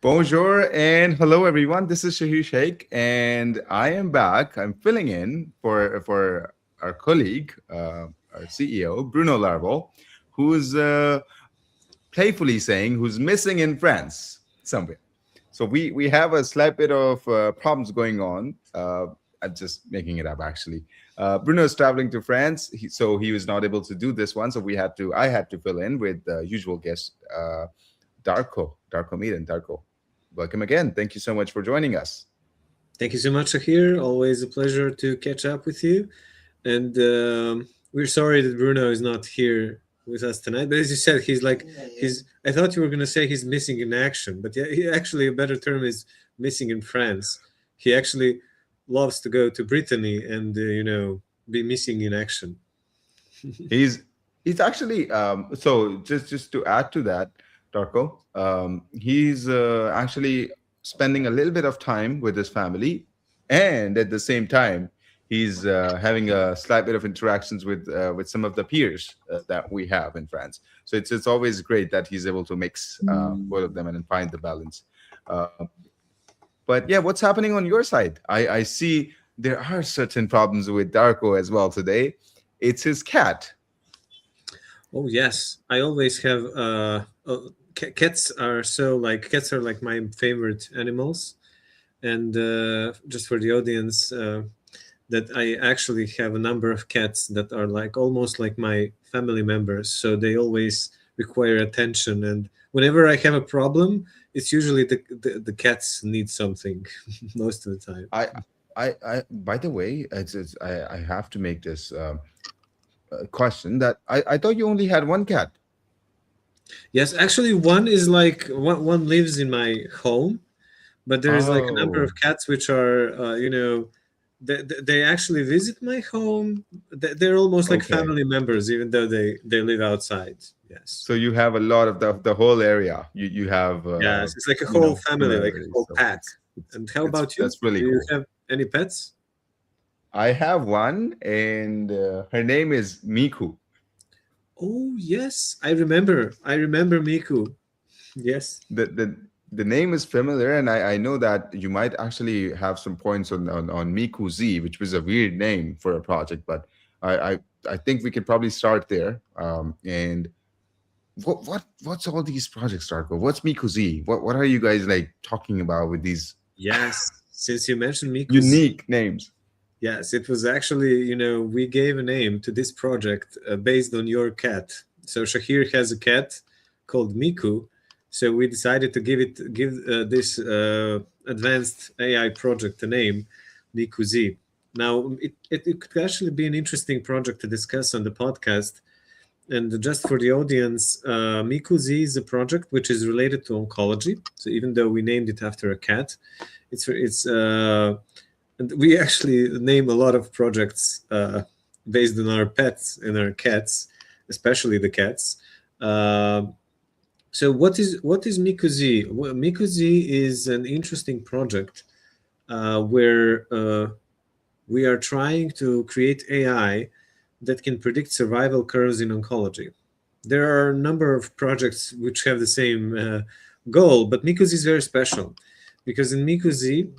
Bonjour and hello everyone. This is Shaheer Shaikh and I am back. I'm filling in for our colleague, our CEO Bruno Larvol, who's playfully saying who's missing in France somewhere. So we have a slight bit of problems going on. I'm just making it up actually. Bruno is traveling to France, so he was not able to do this one. So I had to fill in with the usual guest, Darko Medin. Darko, welcome again. Thank you so much for joining us. Thank you so much, Shahir. Always a pleasure to catch up with you. And we're sorry that Bruno is not here with us tonight. But as you said, he's. I thought you were going to say he's missing in action, but yeah, actually a better term is missing in France. He actually loves to go to Brittany and be missing in action. He's he's actually so just to add to that, Darko, he's actually spending a little bit of time with his family, and at the same time, he's having a slight bit of interactions with some of the peers that we have in France. So it's always great that he's able to mix both of them and find the balance. Uh, but yeah, what's happening on your side? I see there are certain problems with Darko as well today. It's his cat. Oh yes, I always have. Cats are like my favorite animals, and just for the audience, that I actually have a number of cats that are like almost like my family members. So they always require attention, and whenever I have a problem, it's usually the cats need something most of the time. I, by the way, I have to make this question that I thought you only had one cat. Yes, actually, one is like one lives in my home, but there is like a number Oh, of cats which are they actually visit my home. They're almost like okay. family members, even though they live outside. Yes. So you have a lot of the whole area. You have Yes, it's like a whole family, like a similarities. whole So pack. And how about you? that's really Do you cool. have any pets? I have one, and her name is Miku. Oh yes, I remember. I remember Miku. Yes. The name is familiar, and I know that you might actually have some points on Miku Z, which was a weird name for a project, but I I, I think we could probably start there. And what's all these projects, Darko? What's Miku Z? What are you guys like talking about with these Yes. Since you mentioned Miku Z, unique names? yes, it was actually, we gave a name to this project based on your cat. So Shahir has a cat called Miku. So we decided to give this advanced AI project a name, Miku Z. Now, it could actually be an interesting project to discuss on the podcast. And just for the audience, Miku Z is a project which is related to oncology. So even though we named it after a cat, it's and we actually name a lot of projects based on our pets and our cats, especially the cats. Uh, so what is Mikuzi? Well, Mikuzi is an interesting project where we are trying to create AI that can predict survival curves in oncology. There are a number of projects which have the same goal, but Mikuzi is very special because in Mikuzi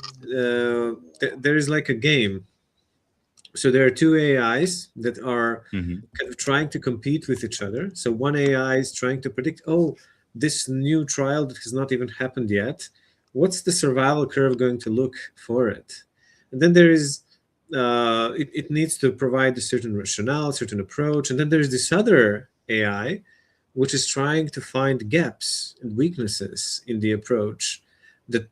there is like a game. So there are two AIs that are Hmm. kind of trying to compete with each other. So one AI is trying to predict, oh, this new trial that has not even happened yet, what's the survival curve going to look for it? And then there is, it needs to provide a certain rationale, certain approach. And then there's this other AI, which is trying to find gaps and weaknesses in the approach that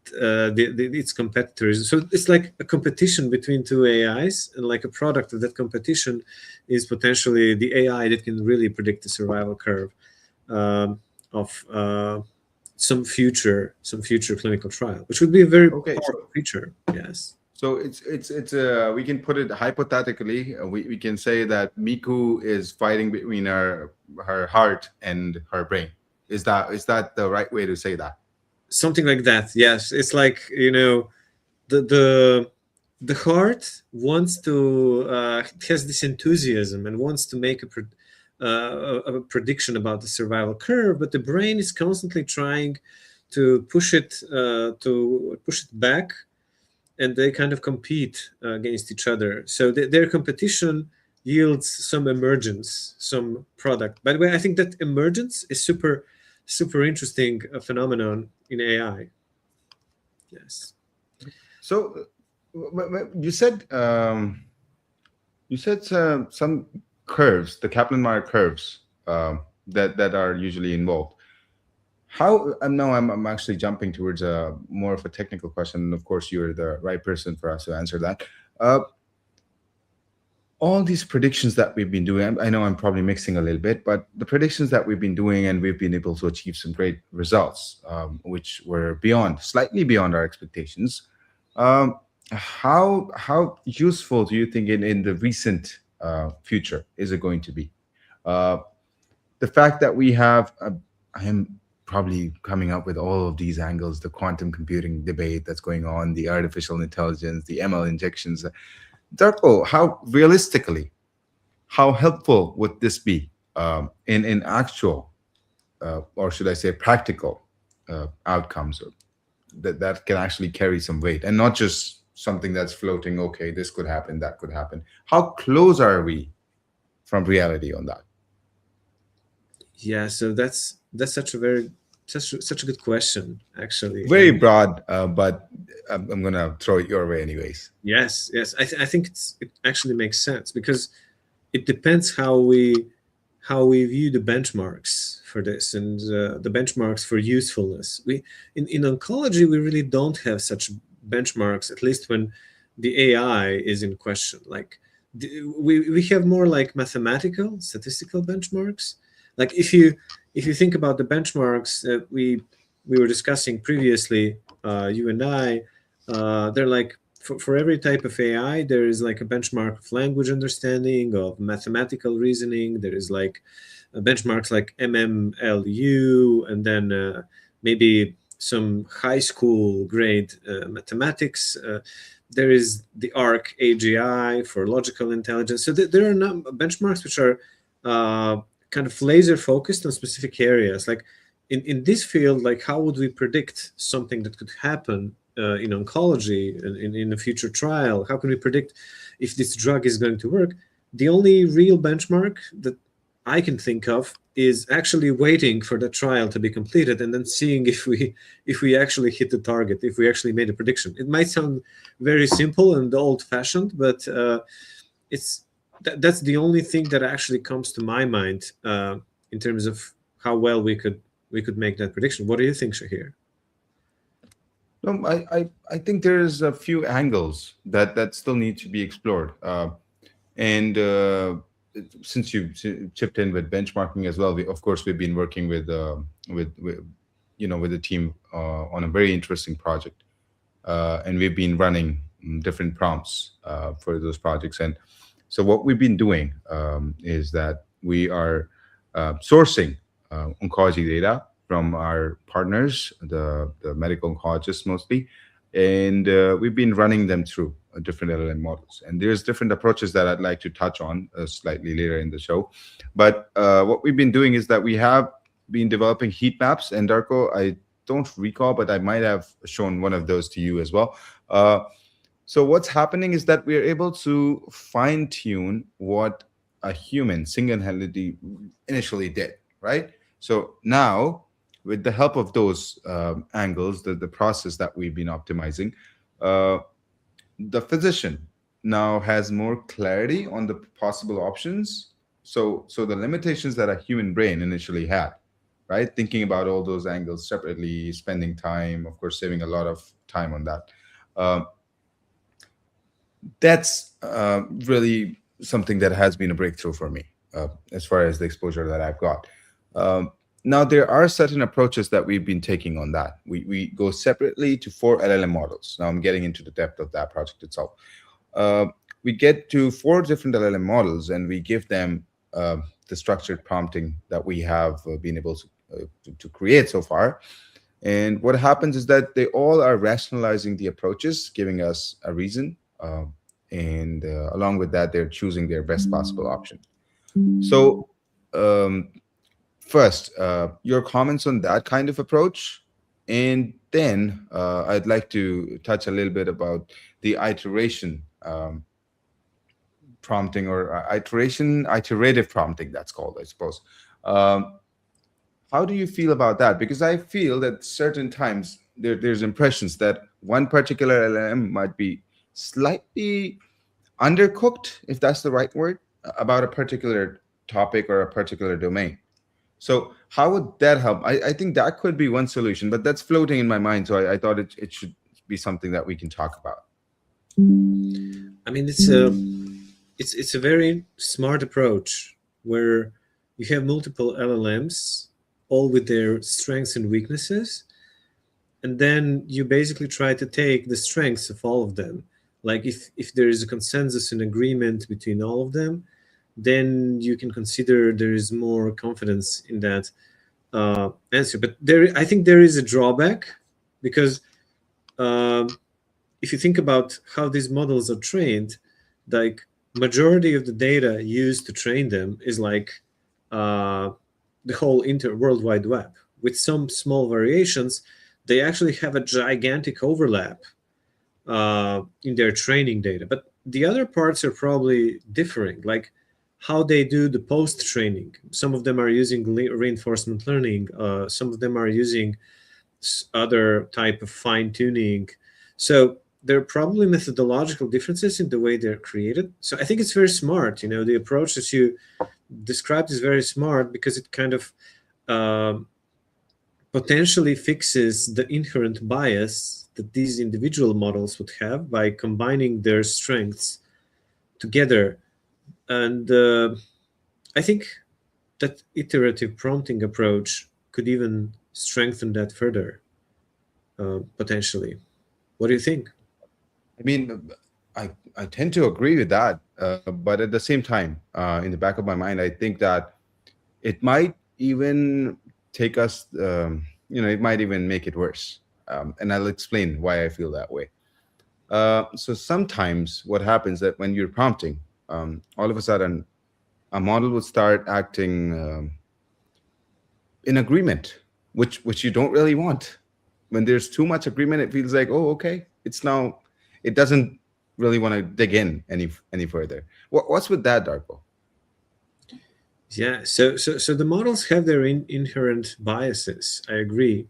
its competitors. So it's like a competition between two AIs, and like a product of that competition is potentially the AI that can really predict the survival curve of some future clinical trial, which would be a very Okay, powerful feature. Yes. so it's we can put it hypothetically. We can say that Miku is fighting between her heart and her brain. Is that the right way to say that? Something like that. Yes, it's like the heart wants to has this enthusiasm and wants to make a prediction about the survival curve, but the brain is constantly trying to push it back, and they kind of compete against each other. So their competition yields some emergence, some product. By the way, I think that emergence is super interesting phenomenon in AI. Yes. So you said some curves, the Kaplan-Meier curves, that are usually involved. How no, I'm actually jumping towards a more of a technical question, and of course you're the right person for us to answer that. Uh, all these predictions that we've been doing, I know I'm probably mixing a little bit, but the predictions that we've been doing, and we've been able to achieve some great results, which were slightly beyond our expectations. Um, how useful do you think in the recent future is it going to be? Uh, the fact that we have, I am probably coming up with all of these angles, the quantum computing debate that's going on, the artificial intelligence, the ML injections. Darko, how realistically, how helpful would this be in actual, or should I say, practical outcomes that can actually carry some weight and not just something that's floating? Okay, this could happen, that could happen. How close are we from reality on that? Yeah, so that's such a good question, actually. Very And broad, but I'm gonna throw it your way anyways. yes, yes, I think it actually makes sense, because it depends how we view the benchmarks for this, and the benchmarks for usefulness. In oncology, we really don't have such benchmarks, at least when the AI is in question. Like we have more like mathematical, statistical benchmarks. Like if you think about the benchmarks that we were discussing previously, you and I, they're like, for every type of AI, there is like a benchmark of language understanding, of mathematical reasoning. There is like benchmarks like MMLU, and then maybe some high school grade mathematics. There is the ARC AGI for logical intelligence. So there are benchmarks which are kind of laser focused on specific areas. Like in this field, like how would we predict something that could happen in oncology in a future trial? How can we predict if this drug is going to work? The only real benchmark that I can think of is actually waiting for the trial to be completed and then seeing if we actually hit the target, if we actually made a prediction. It might sound very simple and old-fashioned, but that's the only thing that actually comes to my mind in terms of how well we could make that prediction. What do you think, Shahir? No, I think there's a few angles that still need to be explored. And since you chipped in with benchmarking as well, of course we've been working with with the team on a very interesting project, and we've been running different prompts for those projects. And so what we've been doing is that we are sourcing oncology data from our partners, the medical oncologists mostly, and we've been running them through different LLM models. And there's different approaches that I'd like to touch on slightly later in the show. But what we've been doing is that we have been developing heat maps. And Darko, I don't recall, but I might have shown one of those to you as well. So what's happening is that we're able to fine tune what a human single-handedly initially did, right? So now, with the help of those angles, the process that we've been optimizing, uh, the physician now has more clarity on the possible options. So the limitations that a human brain initially had, right? Thinking about all those angles separately, spending time, of course, saving a lot of time on that. Um, that's really something that has been a breakthrough for me as far as the exposure that I've got. Um, Now, there are certain approaches that we've been taking on that. We go separately to 4 LLM models. Now, I'm getting into the depth of that project itself. Uh, we get to 4 different LLM models, and we give them the structured prompting that we have been able to create so far. And what happens is that they all are rationalizing the approaches, giving us a reason. And along with that, they're choosing their best possible option. So, first, your comments on that kind of approach? And then I'd like to touch a little bit about the iteration prompting, or iterative prompting, that's called, I suppose. Um, how do you feel about that? Because I feel that certain times there's impressions that one particular LLM might be slightly undercooked, if that's the right word, about a particular topic or a particular domain. So how would that help? I think that could be one solution, but that's floating in my mind. So I thought it should be something that we can talk about. I mean, it's a very smart approach where you have multiple LLMs, all with their strengths and weaknesses, and then you basically try to take the strengths of all of them. Like if there is a consensus and agreement between all of them, then you can consider there is more confidence in that answer. But I think there is a drawback, because um, if you think about how these models are trained, like majority of the data used to train them is like uh, the whole World Wide Web. With some small variations, they actually have a gigantic overlap in their training data. But the other parts are probably differing, like how they do the post training. Some of them are using reinforcement learning. Some of them are using other type of fine tuning. So there are probably methodological differences in the way they're created. So I think it's very smart. The approach that you described is very smart, because it kind of um, potentially fixes the inherent bias that these individual models would have by combining their strengths together. And I think that iterative prompting approach could even strengthen that further, potentially. What do you think? I mean, I tend to agree with that, but at the same time, in the back of my mind, I think that it might even take us, it might even make it worse. And I'll explain why I feel that way. So sometimes what happens that when you're prompting, all of a sudden a model would start acting in agreement, which you don't really want. When there's too much agreement, it feels like, oh, okay, it's now, it doesn't really want to dig in any further. What's with that, Darko? Yeah, so the models have their inherent biases. I agree,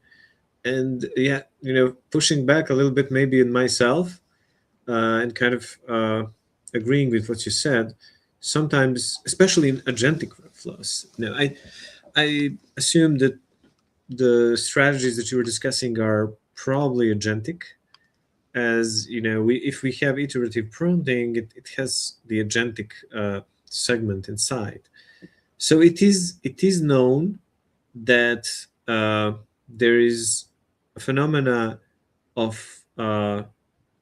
and yeah, pushing back a little bit maybe in myself, and kind of agreeing with what you said. Sometimes, especially in agentic workflows, I assume that the strategies that you were discussing are probably agentic. As we if we have iterative prompting, it has the agentic segment inside. So it is known that uh, there is a phenomena of uh,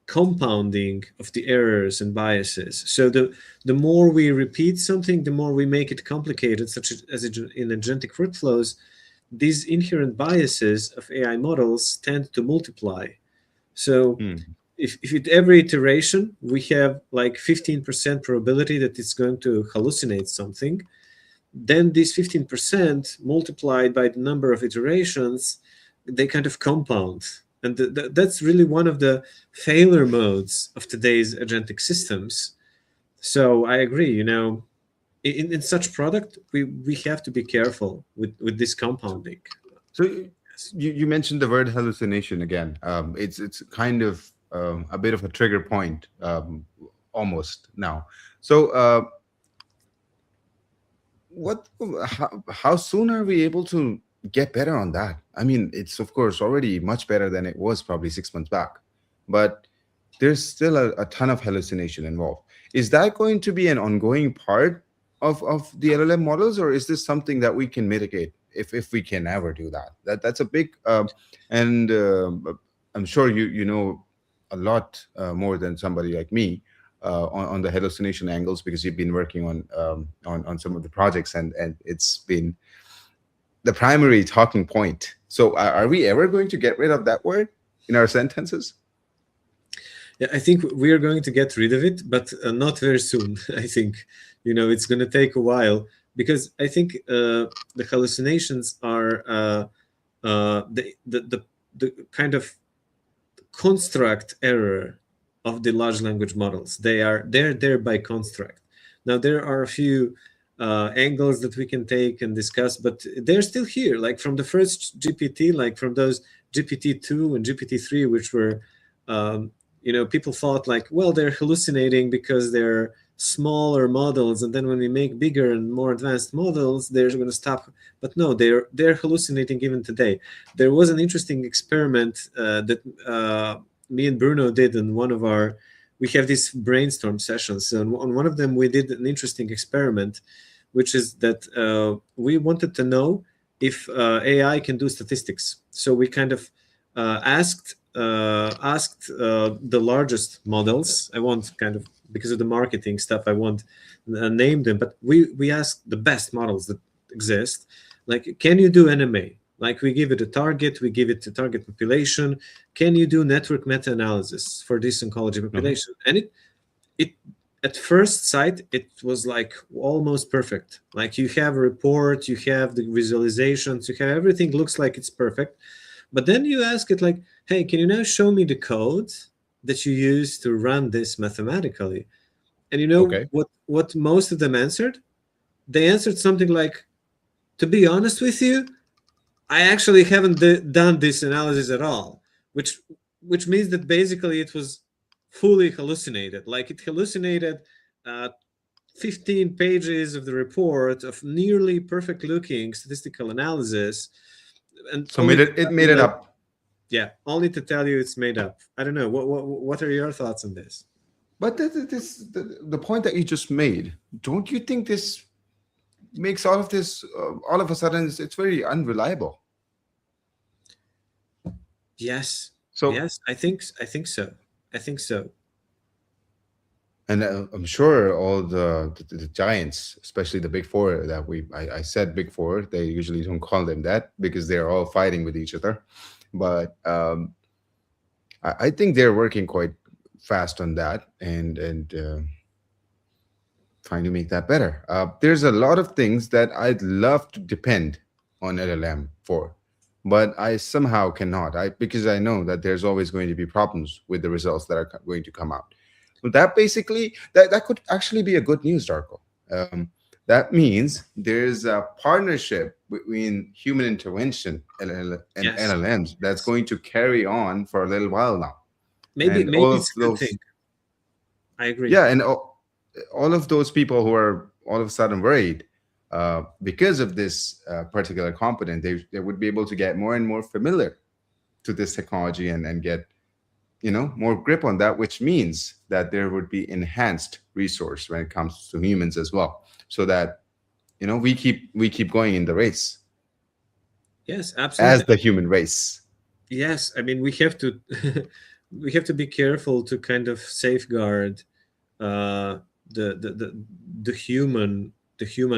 compounding of the errors and biases. So the more we repeat something, the more we make it complicated, such as in agentic workflows. These inherent biases of AI models tend to multiply. So Hmm. if at every iteration we have like 15% probability that it's going to hallucinate something, then this 15% multiplied by the number of iterations, they kind of compound. And that's really one of the failure modes of today's agentic systems. So I agree, in such product, we have to be careful with this compounding. So you mentioned the word hallucination again. It's kind of a bit of a trigger point, almost now. So what how soon are we able to get better on that? I mean, it's of course already much better than it was probably 6 months back, but there's still a ton of hallucination involved. Is that going to be an ongoing part of the LLM models, or is this something that we can mitigate if we can ever do that? That's a big and I'm sure you know a lot more than somebody like me on the hallucination angles, because you've been working on some of the projects, and it's been the primary talking point. So are we ever going to get rid of that word in our sentences? Yeah, I think we are going to get rid of it, but not very soon. I think, it's going to take a while, because I think the hallucinations are the the kind of construct error of the large language models. They're there by construct. Now there are a few angles that we can take and discuss, but they're still here. Like from the first GPT, like from those GPT-2 and GPT-3, which were, people thought like, well, they're hallucinating because they're smaller models, and then when we make bigger and more advanced models, they're going to stop. But no, they're hallucinating even today. There was an interesting experiment that me and Bruno did in one of our. We have these brainstorm sessions. So on one of them, we did an interesting experiment, which is that we wanted to know if AI can do statistics. So we kind of asked the largest models. I won't kind of, because of the marketing stuff, I won't name them, but we asked the best models that exist. Like, can you do NMA? Like, we give it a target, we give it a target population. Can you do network meta-analysis for this oncology population? And it at first sight, it was like almost perfect. Like, you have a report, you have the visualizations, you have everything looks like it's perfect. But then you ask it like, hey, can you now show me the code that you use to run this mathematically? And you know Okay. what most of them answered? They answered something like, to be honest with you, I actually haven't done this analysis at all, which means that basically it was fully hallucinated. Like, it hallucinated 15 pages of the report of nearly perfect looking statistical analysis, and So only made to it. It tell you, made it like, up. yeah, only to tell you it's made up. I don't know. What are your thoughts on this? But the point that you just made, don't you think this makes all of this all of a sudden it's very unreliable? Yes, So, yes, I think so. I think so. and I'm sure all the giants, especially the big four that I said big four, they usually don't call them that because they're all fighting with each other. But I think they're working quite fast on that and trying to make that better. There's a lot of things that I'd love to depend on LLM for, but I somehow cannot. Because I know that there's always going to be problems with the results that are going to come out. Well, that basically that could actually be a good news, Darko. Um, that means there's a partnership between human intervention and Yes, LLMs that's yes. going to carry on for a little while now, Maybe and all of it's a good those, thing. I agree. yeah, and all of those people who are all of a sudden worried because of this particular component, they would be able to get more and more familiar to this technology and get more grip on that, which means that there would be enhanced resource when it comes to humans as well, so that we keep going in the race Yes, as absolutely. the human race. Yes, I mean, we have to we have to be careful to kind of safeguard uh, the, the the the human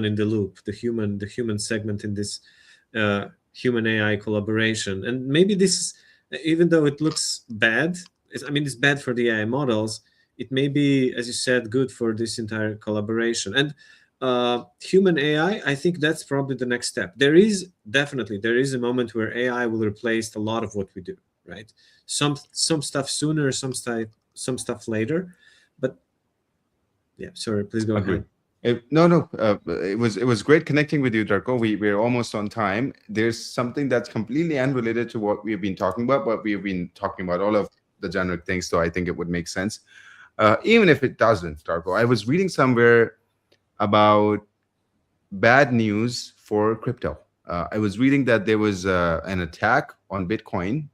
in the loop, the human segment in this uh, human AI collaboration. And maybe this, even though it looks bad, I mean, it's bad for the AI models. It may be, as you said, good for this entire collaboration. And human AI, I think that's probably the next step. There is a moment where AI will replace a lot of what we do, right? Some stuff sooner, some stuff later. But yeah, sorry, please go Agree. ahead. No, it was great connecting with you, Darko. We're almost on time. There's something that's completely unrelated to what we've been talking about, but we've been talking about all of the generic things, so I think it would make sense. Even if it doesn't, Darko, I was reading somewhere about bad news for crypto. I was reading that there was an attack on Bitcoin.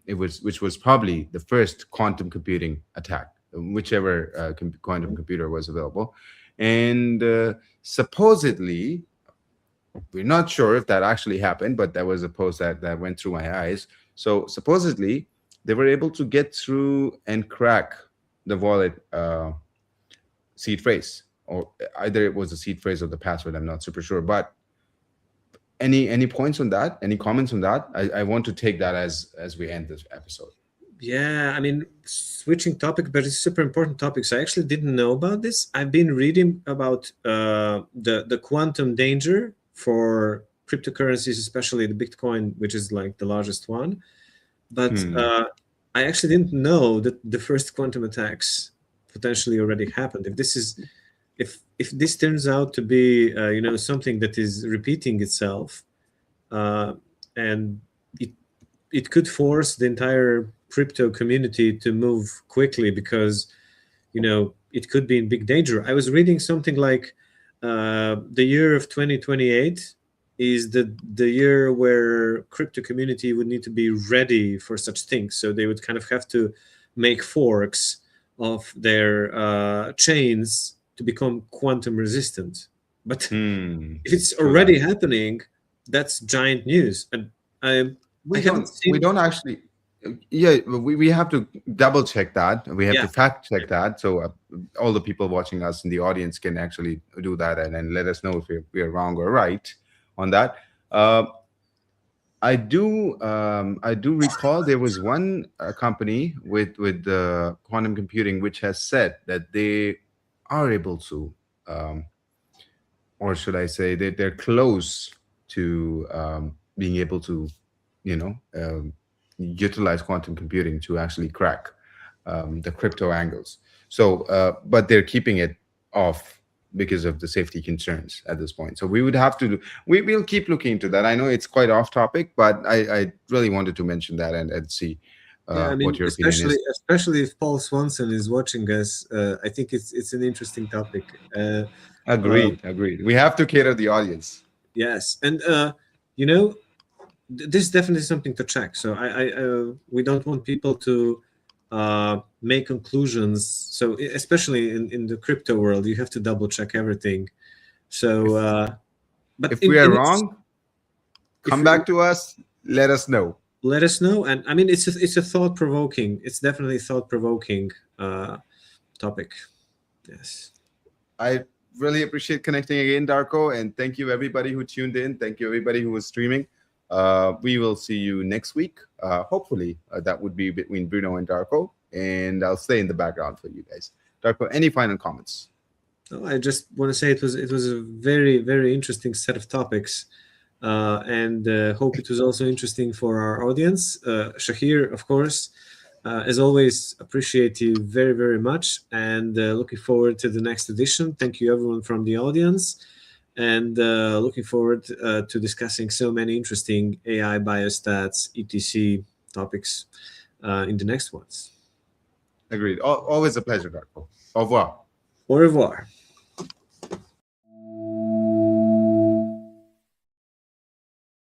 Which was probably the first quantum computing attack, whichever quantum computer was available, and supposedly, we're not sure if that actually happened, but that was a post that went through my eyes. So supposedly, they were able to get through and crack the wallet seed phrase, or either it was the seed phrase or the password. I'm not super sure, but any points on that? Any comments on that? I want to take that as we end this episode. Yeah, I mean, switching topic, but it's super important topic. So I actually didn't know about this. I've been reading about the quantum danger cryptocurrencies, especially the Bitcoin, which is like the largest one. But Hmm. I actually didn't know that the first quantum attacks potentially already happened. If this turns out to be something that is repeating itself, uh, and it it could force the entire crypto community to move quickly, because it could be in big danger. I was reading something like the year of 2028 is the year where crypto community would need to be ready for such things. So they would kind of have to make forks of their chains to become quantum resistant. But Hmm. if it's True that. already happening, that's giant news. And I I haven't We seen. don't actually. Yeah, we have to double check that. We have Yeah, to fact check that. So all the people watching us in the audience can actually do that and let us know if we're wrong or right on that. Uh, I do recall there was one company with quantum computing which has said that they are able to, um, or should I say, they're close to being able to, you know, utilize quantum computing to actually crack the crypto angles. So, but they're keeping it off because of the safety concerns at this point. So we would have to, we'll keep looking into that. I know it's quite off topic, but I really wanted to mention that and see yeah. I mean, what your opinion especially is. especially if Paul Swanson is watching us, I think it's an interesting topic. Uh, Agreed, agreed. We have to cater the audience. yes, and you know, this is definitely something to check. So we don't want people to make conclusions. So especially in the crypto world, you have to double check everything. So, If but if we are in this, wrong, if come back to us. Let us know. let us know. And I mean, it's a thought provoking. It's definitely thought provoking topic. Yes. I really appreciate connecting again, Darko, and thank you everybody who tuned in. Thank you everybody who was streaming. We will see you next week. Hopefully, that would be between Bruno and Darko, and I'll stay in the background for you guys. Darko, any final comments? No, I just want to say it was a very interesting set of topics, and hope it was also interesting for our audience. Shahir, of course, as always, appreciate you very much, and looking forward to the next edition. Thank you everyone from the audience, and looking forward to discussing so many interesting AI, biostats, etc. topics in the next ones. Agreed. Always a pleasure, Darko. Au revoir. Au revoir.